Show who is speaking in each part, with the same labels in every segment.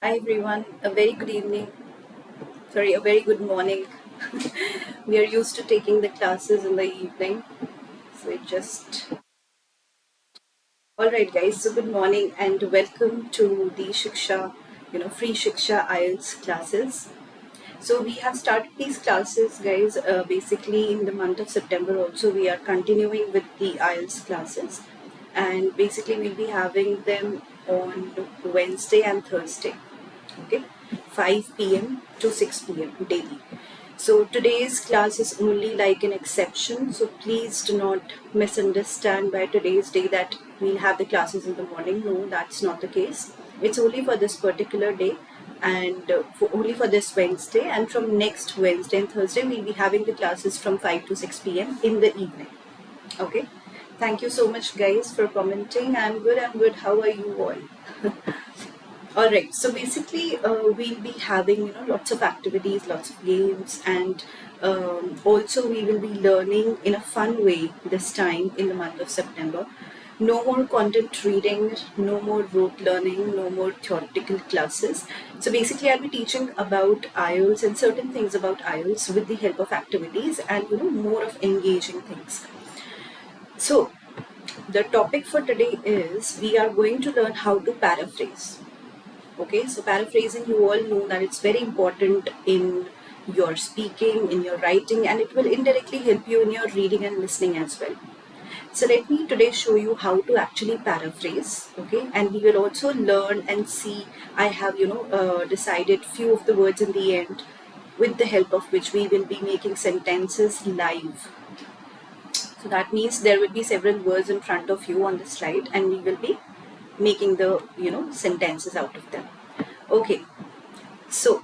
Speaker 1: Hi everyone, a very good evening, a very good morning. We are used to taking the classes in the evening, so it just. Alright guys, so good morning and welcome to the Shiksha, free Shiksha IELTS classes. So we have started these classes guys, basically in the month of September also we are continuing with the IELTS classes, and basically we'll be having them on Wednesday and Thursday. Okay, 5 p.m. to 6 p.m. daily. So today's class is only like an exception, so please do not misunderstand by today's day that we'll have the classes in the morning. No, that's not the case. It's only for this particular day and only for this Wednesday, and from next Wednesday and Thursday we'll be having the classes from 5 to 6 p.m. in the evening. Okay, thank you so much guys for commenting. I'm good. How are you all? All right, so basically we'll be having lots of activities, lots of games, and also we will be learning in a fun way this time in the month of September. No more content reading, no more rote learning, no more theoretical classes. So basically I'll be teaching about IELTS and certain things about IELTS with the help of activities and more of engaging things. So the topic for today is we are going to learn how to paraphrase. Okay, so paraphrasing, you all know that it's very important in your speaking, in your writing, and it will indirectly help you in your reading and listening as well. So let me today show you how to actually paraphrase, okay, and we will also learn and see. I have decided few of the words in the end with the help of which we will be making sentences live. So that means there will be several words in front of you on the slide and we will be making the sentences out of them. Okay, so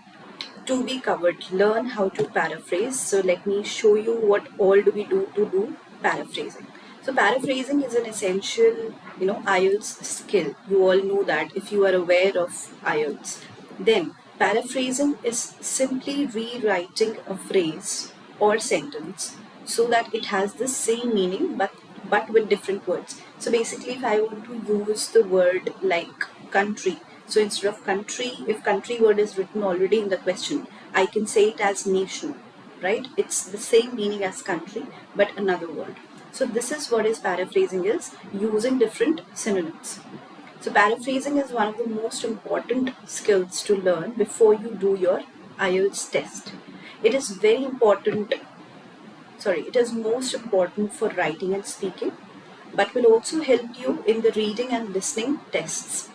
Speaker 1: to be covered, learn how to paraphrase. So let me show you what all do we do to do paraphrasing. So paraphrasing is an essential, IELTS skill. You all know that if you are aware of IELTS. Then paraphrasing is simply rewriting a phrase or sentence so that it has the same meaning but with different words. So basically if I want to use the word like country, so instead of country, if country word is written already in the question, I can say it as nation, right? It's the same meaning as country, but another word. So this is what is paraphrasing is, using different synonyms. So paraphrasing is one of the most important skills to learn before you do your IELTS test. It is very important, it is most important for writing and speaking, but will also help you in the reading and listening tests.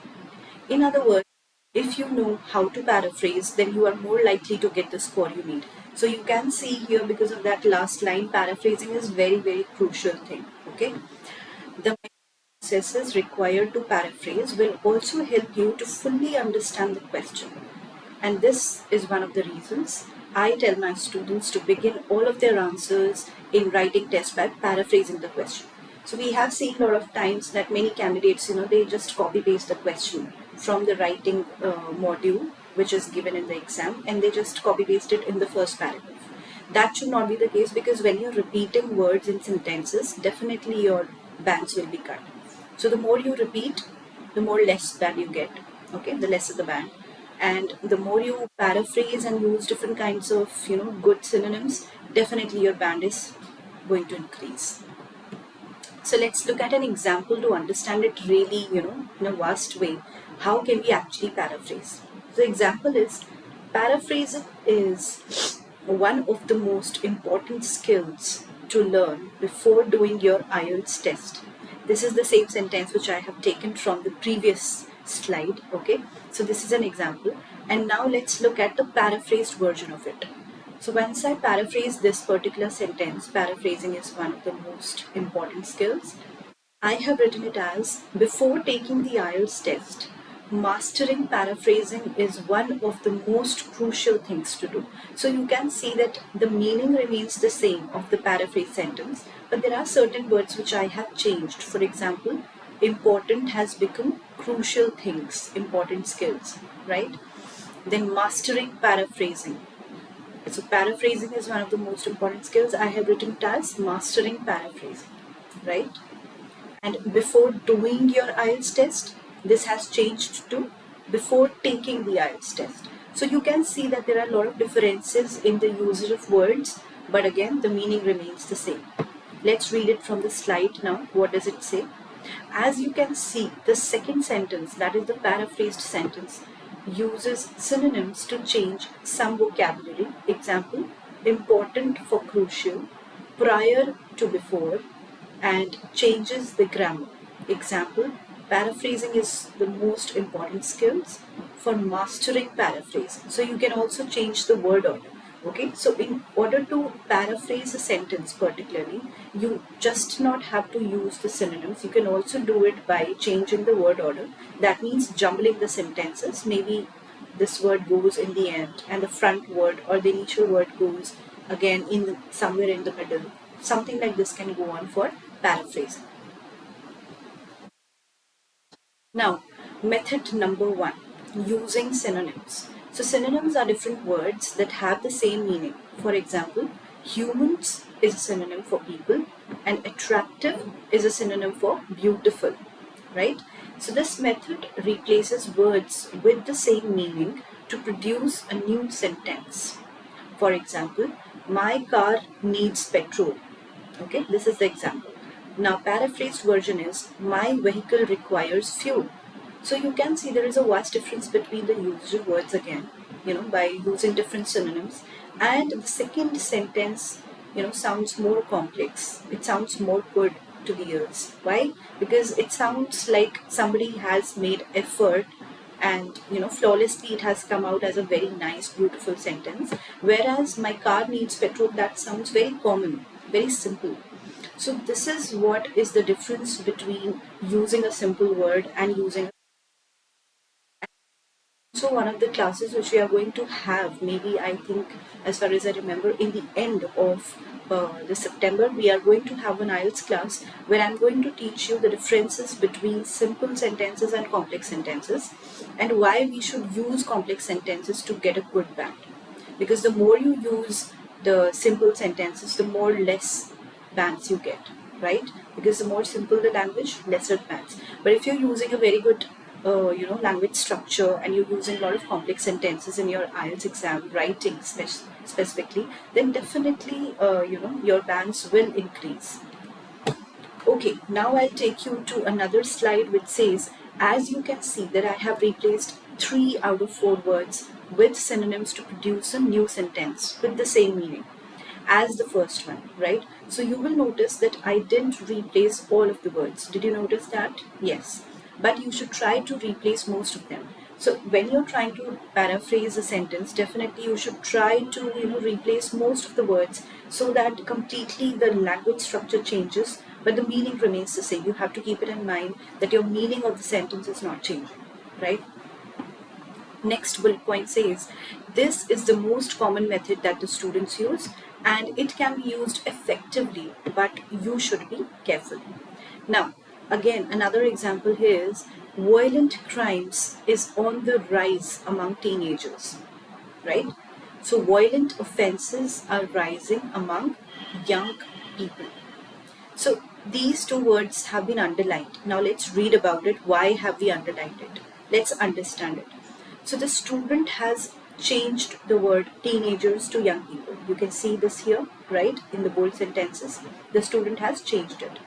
Speaker 1: In other words, if you know how to paraphrase, then you are more likely to get the score you need. So you can see here, because of that last line, paraphrasing is very crucial thing. Okay, the processes required to paraphrase will also help you to fully understand the question. And this is one of the reasons I tell my students to begin all of their answers in writing test by paraphrasing the question. So we have seen a lot of times that many candidates, they just copy paste the question from the writing module which is given in the exam, and they just copy paste it in the first paragraph. That should not be the case, because when you're repeating words in sentences, definitely your bands will be cut. So the more you repeat, the more less band you get. Okay, the lesser the band. And the more you paraphrase and use different kinds of good synonyms, definitely your band is going to increase. So let's look at an example to understand it really, in a vast way. How can we actually paraphrase? The example is, paraphrasing is one of the most important skills to learn before doing your IELTS test. This is the same sentence which I have taken from the previous slide. Okay, so this is an example, and now let's look at the paraphrased version of it. So once I paraphrase this particular sentence, paraphrasing is one of the most important skills. I have written it as, before taking the IELTS test, mastering paraphrasing is one of the most crucial things to do. So you can see that the meaning remains the same of the paraphrase sentence, but there are certain words which I have changed. For example, important has become crucial things, important skills, right? Then mastering paraphrasing. So paraphrasing is one of the most important skills. I have written it as mastering paraphrasing, right? And before doing your IELTS test, this has changed to before taking the IELTS test. So you can see that there are a lot of differences in the usage of words, but again, the meaning remains the same. Let's read it from the slide now. What does it say? As you can see, the second sentence, that is the paraphrased sentence, uses synonyms to change some vocabulary. Example, important for crucial, prior to before, and changes the grammar. Example, paraphrasing is the most important skills for mastering paraphrasing. So you can also change the word order. Okay, so in order to paraphrase a sentence particularly, you just not have to use the synonyms. You can also do it by changing the word order. That means jumbling the sentences. Maybe this word goes in the end and the front word or the initial word goes again in somewhere in the middle. Something like this can go on for paraphrasing. Now, method number 1, using synonyms. So synonyms are different words that have the same meaning. For example, humans is a synonym for people and attractive is a synonym for beautiful, right? So this method replaces words with the same meaning to produce a new sentence. For example, my car needs petrol. Okay, this is the example. Now, paraphrased version is my vehicle requires fuel. So you can see there is a vast difference between the usage of words again, by using different synonyms. And the second sentence, sounds more complex. It sounds more good to the ears. Why? Because it sounds like somebody has made effort and flawlessly it has come out as a very nice beautiful sentence, whereas my car needs petrol, that sounds very common, very simple. So this is what is the difference between using a simple word and using. So one of the classes which we are going to have, maybe I think as far as I remember, in the end of the September, we are going to have an IELTS class where I'm going to teach you the differences between simple sentences and complex sentences and why we should use complex sentences to get a good band. Because the more you use the simple sentences, the more less bands you get, right? Because the more simple the language, lesser bands. But if you're using a very good language structure and you're using a lot of complex sentences in your IELTS exam, writing specifically, then definitely, your bands will increase. Okay, now I'll take you to another slide which says, as you can see that I have replaced 3 out of 4 words with synonyms to produce a new sentence with the same meaning as the first one, right? So you will notice that I didn't replace all of the words. Did you notice that? Yes. But you should try to replace most of them. So when you're trying to paraphrase a sentence, definitely you should try to replace most of the words so that completely the language structure changes, but the meaning remains the same. You have to keep it in mind that your meaning of the sentence is not changing, right? Next bullet point says, this is the most common method that the students use and it can be used effectively, but you should be careful. Now, again, another example here is, violent crimes is on the rise among teenagers, right? So violent offenses are rising among young people. So these 2 words have been underlined. Now let's read about it. Why have we underlined it? Let's understand it. So the student has changed the word teenagers to young people. You can see this here, right, in the bold sentences. The student has changed it.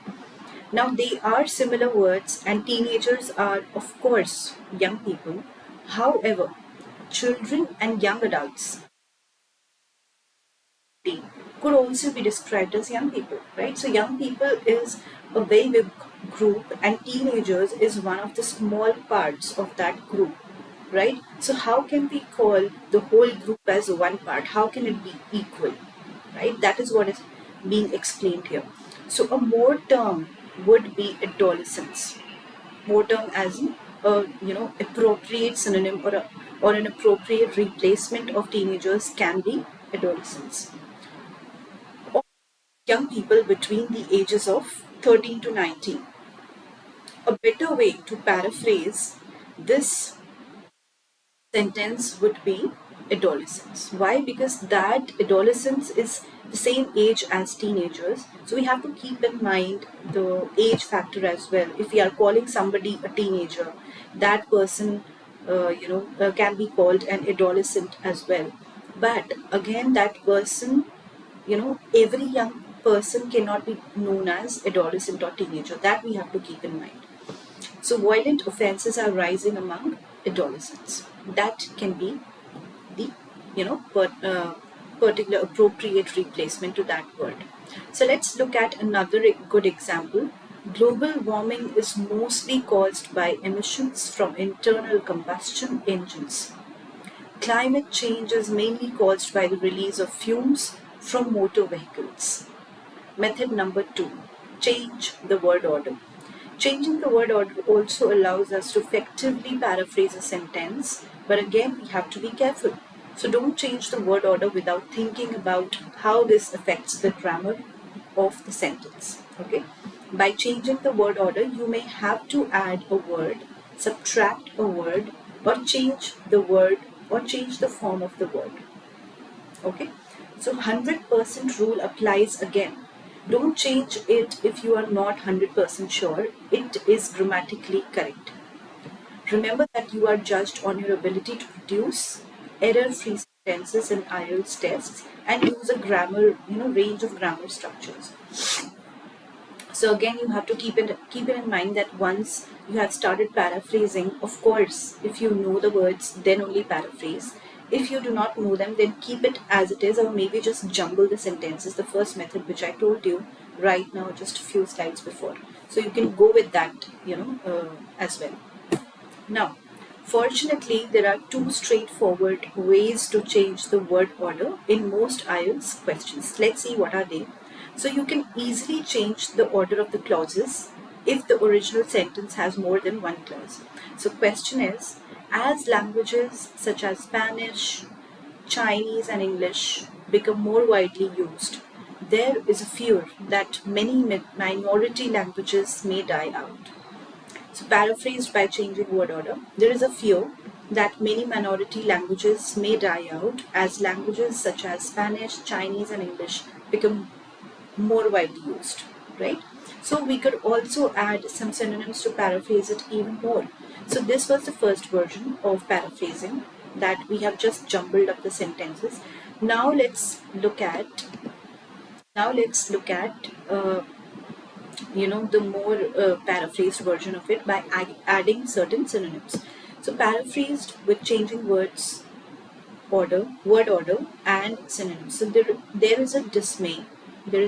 Speaker 1: Now they are similar words and teenagers are of course young people. However, children and young adults could also be described as young people, right? So young people is a very big group and teenagers is one of the small parts of that group, right? So how can we call the whole group as one part? How can it be equal, right? That is what is being explained here. So a more term would be adolescence. More term as a appropriate synonym or an appropriate replacement of teenagers can be adolescence. Or young people between the ages of 13 to 19. A better way to paraphrase this sentence would be adolescence. Why? Because that adolescence is the same age as teenagers. So we have to keep in mind the age factor as well. If we are calling somebody a teenager, that person can be called an adolescent as well. But again, that person, every young person cannot be known as adolescent or teenager. That we have to keep in mind. So violent offences are rising among adolescents. That can be the particular appropriate replacement to that word. So let's look at another good example. Global warming is mostly caused by emissions from internal combustion engines. Climate change is mainly caused by the release of fumes from motor vehicles. Method number 2, change the word order. Changing the word order also allows us to effectively paraphrase a sentence, but again, we have to be careful. So don't change the word order without thinking about how this affects the grammar of the sentence. Okay? By changing the word order, you may have to add a word, subtract a word, or change the word or change the form of the word. Okay, so 100% rule applies again. Don't change it if you are not 100% sure it is grammatically correct. Remember that you are judged on your ability to produce error-free sentences in IELTS tests and use a range of grammar structures. So again, you have to keep it in mind that once you have started paraphrasing, of course, if you know the words, then only paraphrase. If you do not know them, then keep it as it is, or maybe just jumble the sentences. The first method, which I told you right now, just a few slides before. So you can go with that, as well. Now, fortunately, there are two straightforward ways to change the word order in most IELTS questions. Let's see what are they. So you can easily change the order of the clauses if the original sentence has more than one clause. So question is, as languages such as Spanish, Chinese and English become more widely used, there is a fear that many minority languages may die out. So paraphrased by changing word order, there is a fear that many minority languages may die out as languages such as Spanish, Chinese and English become more widely used, right? So we could also add some synonyms to paraphrase it even more. So this was the first version of paraphrasing, that we have just jumbled up the sentences. Now let's look at the more paraphrased version of it by adding certain synonyms. So paraphrased with changing word order and synonyms. So there is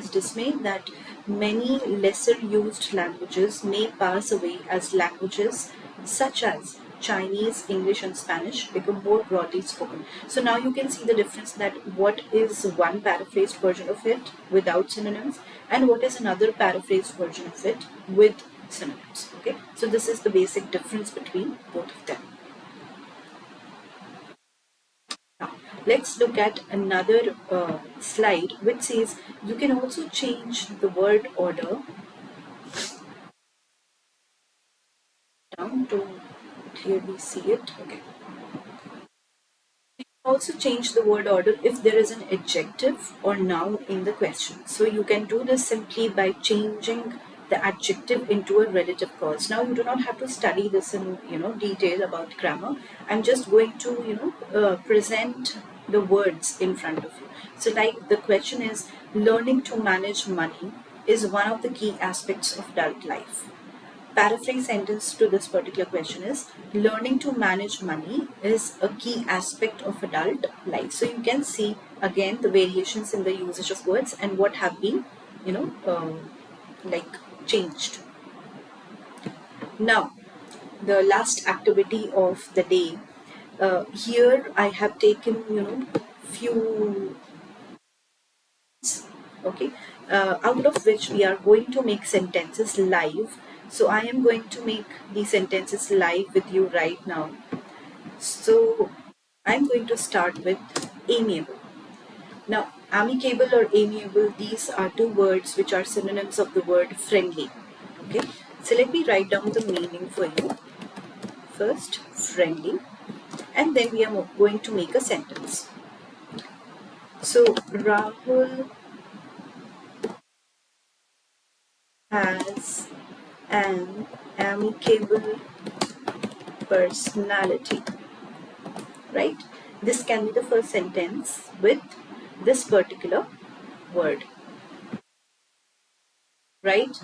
Speaker 1: dismay that many lesser used languages may pass away as languages such as Chinese, English and Spanish become more broadly spoken. So now you can see the difference, that what is one paraphrased version of it without synonyms and what is another paraphrased version of it with synonyms. Okay, so this is the basic difference between both of them. Now, let's look at another slide which says you can also change the word order down to clearly see it. Okay. You can also change the word order if there is an adjective or noun in the question. So you can do this simply by changing the adjective into a relative clause. Now you do not have to study this in detail about grammar. I'm just going to present the words in front of you. So like the question is, learning to manage money is one of the key aspects of adult life. Paraphrase sentence to this particular question is, learning to manage money is a key aspect of adult life. So you can see again the variations in the usage of words and what have been changed. Now the last activity of the day, here I have taken few okay, out of which we are going to make sentences live. So I am going to make these sentences live with you right now. So I'm going to start with amiable. Now amicable or amiable, these are two words which are synonyms of the word friendly. Okay, so let me write down the meaning for you. First, friendly, and then we are going to make a sentence. So Rahul has an amicable personality, right? This can be the first sentence with this particular word, right?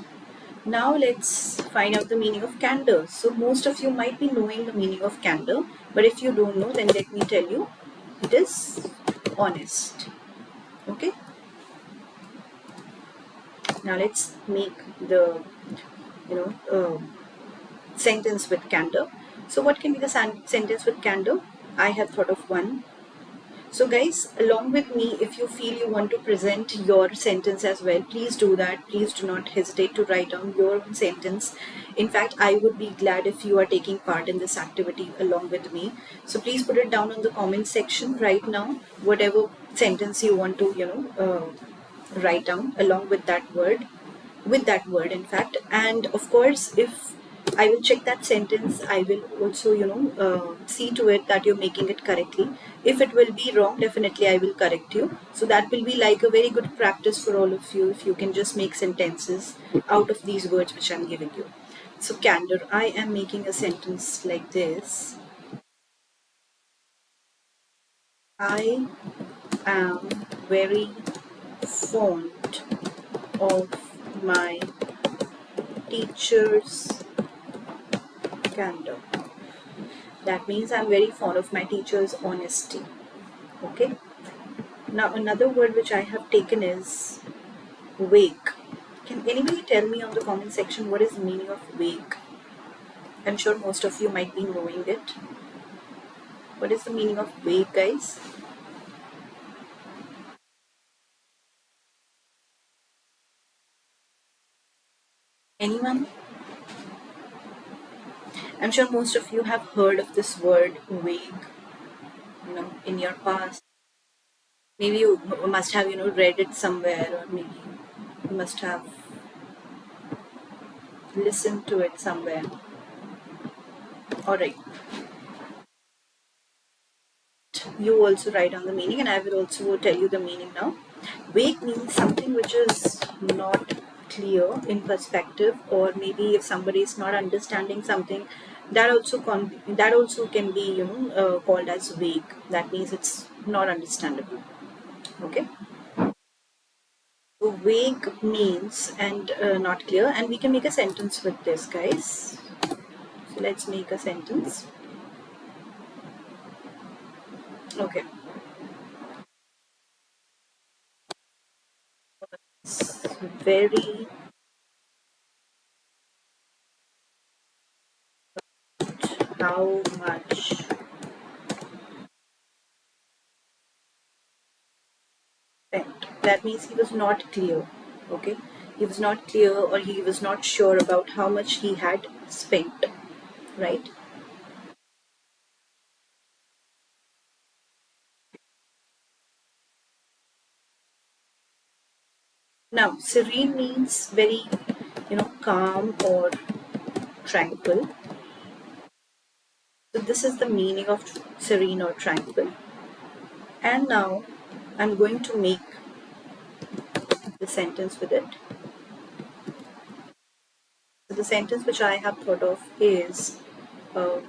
Speaker 1: Now let's find out the meaning of candor. So most of you might be knowing the meaning of candor, but if you don't know, then let me tell you, it is honest. Okay. Now let's make the you know sentence with candor. So what can be the sentence with candor? I have thought of one. So guys, along with me, if you feel you want to present your sentence as well, please do that. Please do not hesitate to write down your own sentence. In fact, I would be glad if you are taking part in this activity along with me. So please put it down on the comment section right now, whatever sentence you want to, write down along with that word in fact. And of course, if I will check that sentence, I will also see to it that you're making it correctly. If it will be wrong, definitely I will correct you. So that will be like a very good practice for all of you, if you can just make sentences out of these words which I'm giving you. So candor, I am making a sentence like this: I am very fond of my teacher's candor. That means I'm very fond of my teacher's honesty. Okay. Now another word which I have taken is wake. Can anybody tell me on the comment section what is the meaning of wake? I'm sure most of you might be knowing it. What is the meaning of wake, guys? Anyone? I'm sure most of you have heard of this word wake, in your past. Maybe you must have, read it somewhere, or maybe you must have listened to it somewhere. Alright. You also write down the meaning, and I will also tell you the meaning now. Vague means something which is not clear in perspective, or maybe if somebody is not understanding something, that also can be called as vague. That means it's not understandable. Okay. So vague means and not clear, and we can make a sentence with this, guys. So let's make a sentence. Okay. It's very how much spent. That means he was not clear. Okay. He was not clear, or he was not sure about how much he had spent. Right. Now, serene means very, calm or tranquil. So this is the meaning of serene or tranquil. And now I'm going to make the sentence with it. So the sentence which I have thought of is the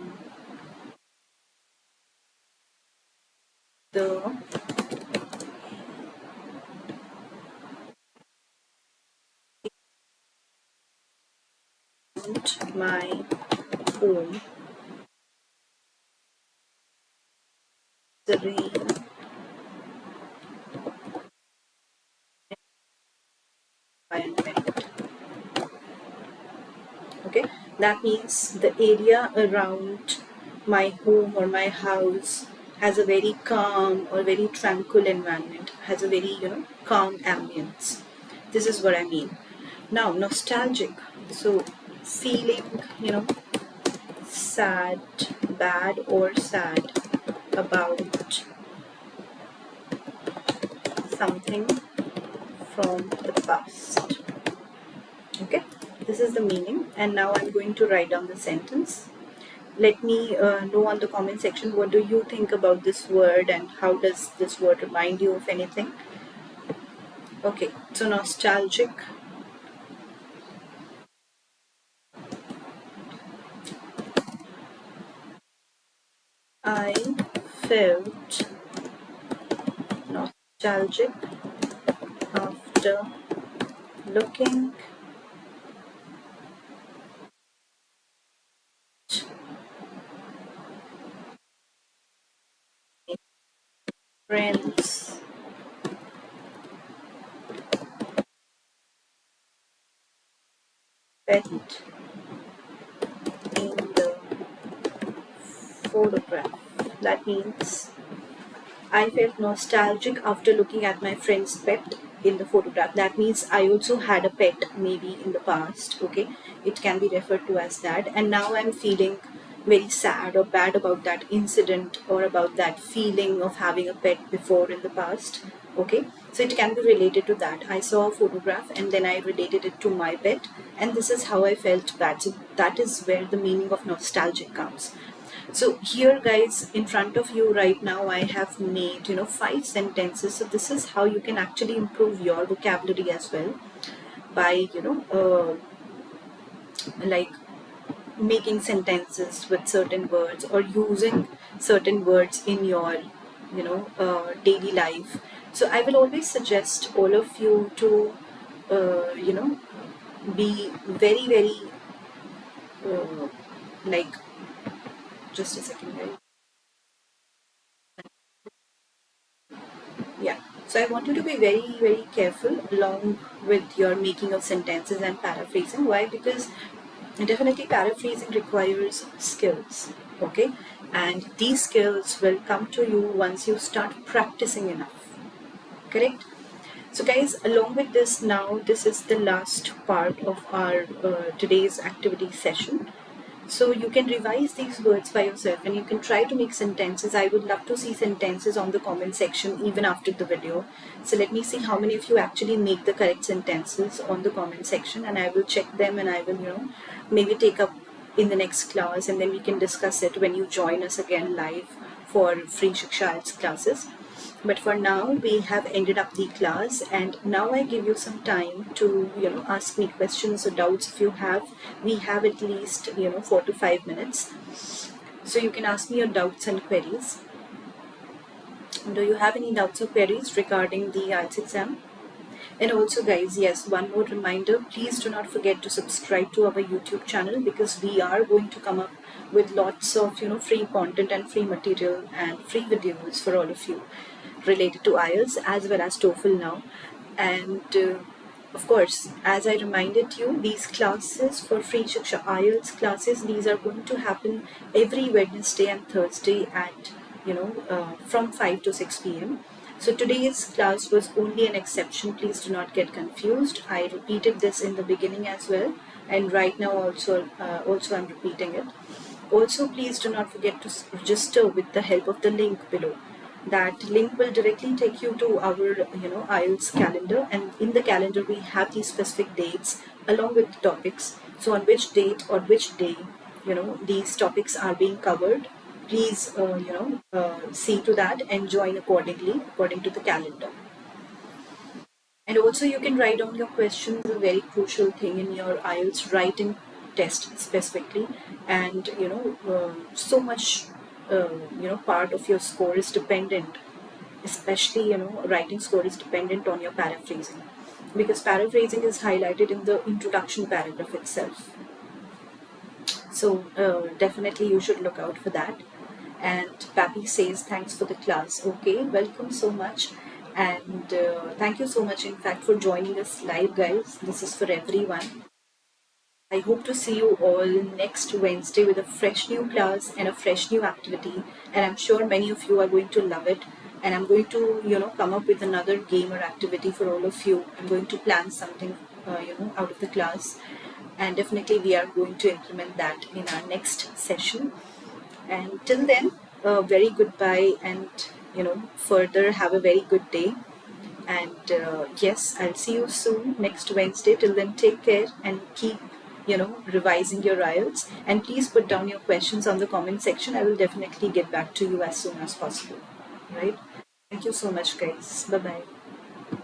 Speaker 1: my home serene environment. Okay, that means the area around my home or my house has a very calm or very tranquil environment, has a very calm ambience. This is what I mean. Now nostalgic, so feeling sad, bad or sad about something from the past. Okay, this is the meaning, and now I'm going to write down the sentence. Let me know on the comment section, what do you think about this word, and how does this word remind you of anything? Okay, so nostalgic. I felt nostalgic after looking at friends' pet in the photograph. That means I felt nostalgic after looking at my friend's pet in the photograph. That means I also had a pet maybe in the past, okay? It can be referred to as that. And now I'm feeling very sad or bad about that incident or about that feeling of having a pet before in the past, okay? So it can be related to that. I saw a photograph and then I related it to my pet, and this is how I felt bad. So that is where the meaning of nostalgic comes. So here guys, in front of you right now, I have made, 5 sentences. So this is how you can actually improve your vocabulary as well by, like making sentences with certain words or using certain words in your, daily life. So I will always suggest all of you to, be very, very, like, just a second, guys. Yeah. So I want you to be very, very careful along with your making of sentences and paraphrasing. Why? Because definitely paraphrasing requires skills. Okay. And these skills will come to you once you start practicing enough. Correct? So guys, along with this now, this is the last part of our today's activity session. So you can revise these words by yourself and you can try to make sentences. I would love to see sentences on the comment section even after the video. So let me see how many of you actually make the correct sentences on the comment section, and I will check them and I will, maybe take up in the next class, and then we can discuss it when you join us again live for free Shiksha IELTS classes. But for now, we have ended up the class, and now I give you some time to, ask me questions or doubts if you have. We have at least, 4 to 5 minutes. So you can ask me your doubts and queries. Do you have any doubts or queries regarding the IELTS exam? And also guys, yes, one more reminder, please do not forget to subscribe to our YouTube channel, because we are going to come up with lots of, free content and free material and free videos for all of you related to IELTS as well as TOEFL now. And of course, as I reminded you, these classes for free Shiksha IELTS classes, these are going to happen every Wednesday and Thursday at, from 5 to 6 p.m. So today's class was only an exception. Please do not get confused. I repeated this in the beginning as well, and right now also I'm repeating it. Also, please do not forget to register with the help of the link below. That link will directly take you to our, IELTS calendar, and in the calendar we have these specific dates along with the topics. So on which date or which day, these topics are being covered, please, see to that and join accordingly, according to the calendar. And also you can write down your questions, a very crucial thing in your IELTS writing test specifically. And, so much, part of your score is dependent, especially, writing score is dependent on your paraphrasing. Because paraphrasing is highlighted in the introduction paragraph itself. So definitely you should look out for that. And Pappy says, thanks for the class. Okay, welcome so much. And thank you so much, in fact, for joining us live, guys. This is for everyone. I hope to see you all next Wednesday with a fresh new class and a fresh new activity. And I'm sure many of you are going to love it. And I'm going to, come up with another game or activity for all of you. I'm going to plan something, out of the class. And definitely we are going to implement that in our next session. And till then, very goodbye, and further have a very good day. And yes, I'll see you soon next Wednesday. Till then, take care and keep revising your IELTS. And please put down your questions on the comment section. I will definitely get back to you as soon as possible. Right? Thank you so much, guys. Bye bye.